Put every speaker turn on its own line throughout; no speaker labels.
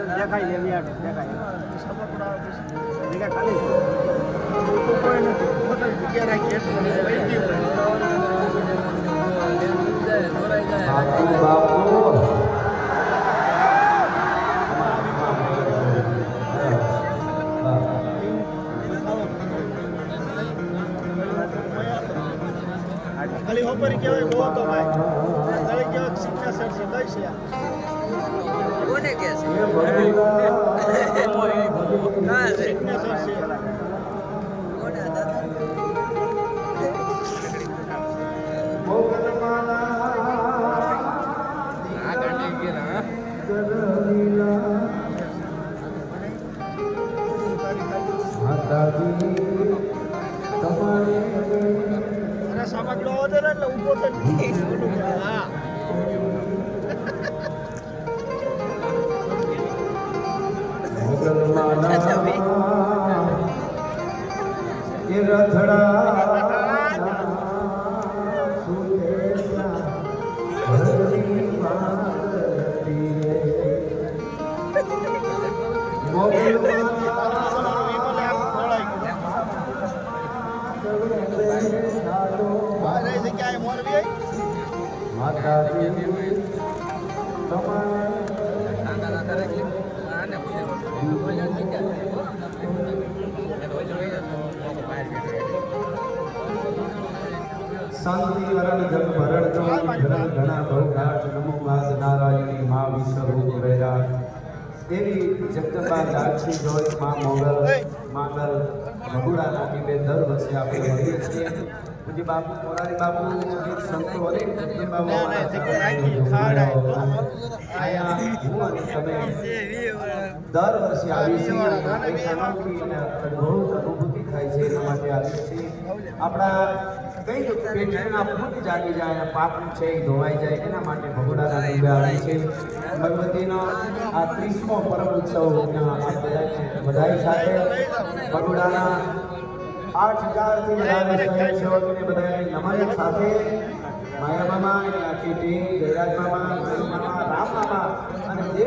દેખાય છે વ્યાજ દેખાય જગ્યા ખાલી કોઈ નથી મોટી જગ્યા રાખી ખાલી હોપરી કહેવાય બહુ તો ભાઈ ખાલી કહેવાય શિક્ષા સર છે કઈ છે કોને કહે છે ના છે શિક્ષા સર છે કોને દાદા આ ગણી ગયા માતાજી તમારે સામગ્રી આવતો ને એટલે ઊભો તો હા એ રથડા શાંતિ વરણ જગ ભરણ ધરણ ઘણા ભવઘાટ નમો માત નારાયણી મા વિશ્વરૂપ વૈરાટ દેવી જગદંબા દાક્ષી જોઈ મા મોગલ માંગલ મહુડાના દીવે દર વર્ષે આપણે મળીએ છીએ પૂજ્ય બાપુ મોરારી બાપુ એક સંતો અનેક જગદંબાઓના દર વર્ષે આવી છીએ એક અનોખી અને અદ્ભુત અનુભૂતિ થાય છે એના માટે આવીએ છીએ આપણા કઈ પેટના ફૂટ જાગી જાય પાપ છે એ ધોવાઈ જાય એના માટે ભગોડાના દીવે આવે છે ભગવતીનો આ 30મો પરમ ઉત્સવ બધાઈ સાથે ભગોડાના 8000 થી વધારે સ્વયંસેવકોને બધાને નમન સાથે માયા મામા અને આખી ટીમ જયરાજ મામા રામ મામા અને જે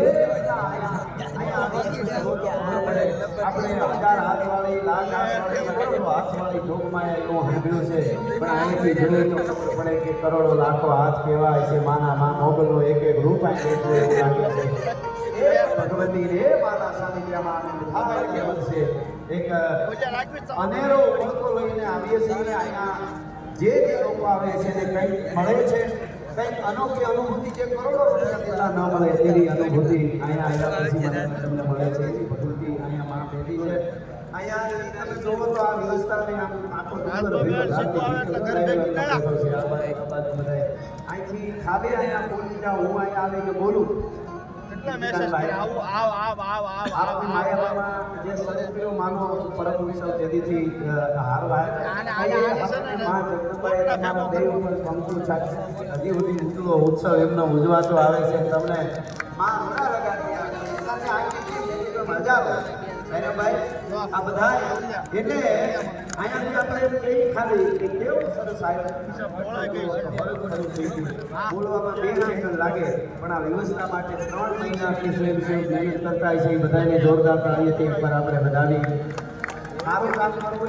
આપણે 1000 હાથવાળી લાખ હાથવાળી જોગમાં એવું સાંભળ્યું છે પણ અહીંથી જોઈએ તો ખબર પડે કે કરોડો લાખો હાથ કહેવાય છે માના મા મોગલનો એક એક રૂપ અહીં એવું લાગે છે એ ભગવતી રે માના સાનિધ્યમાં આનંદ છે એક અનેરો ઓળખો લઈને આવીએ છીએ અહીંયા જે લોકો આવે છે ને કંઈક મળે છે કંઈક અનોખી અનુભૂતિ જે કરોડો રૂપિયા પહેલા ન મળે તેવી અનુભૂતિ અહીંયા આવ્યા પછી તમને મળે છે એવી ભગવતી અહીંયા માં બેઠી છે અહીંયા તમે જોવો તો આ વ્યવસ્થાને આખો અહીંથી ખાલી અહીંયા બોલી જાઓ હું અહીંયા આવી કે બોલું જે સદસ્યો માનો પરમ ઉત્સવ જેથી હજી સુધી ઉજવો ઉત્સવ એમનો ઉજવાતો આવે છે તમને મજા આવે ભાઈ આ બધા એટલે અહીંયાથી આપણે કઈ ખાલી કે કેવું સરસ બોલવામાં 2 સેકન્ડ લાગે પણ આ વ્યવસ્થા માટે 3 મહિનાથી સ્વયંસેવક મહેનત કરતા છે એ બધાને જોરદાર તાળીઓથી એક વાર આપણે વધાવી સારું કામ કરવું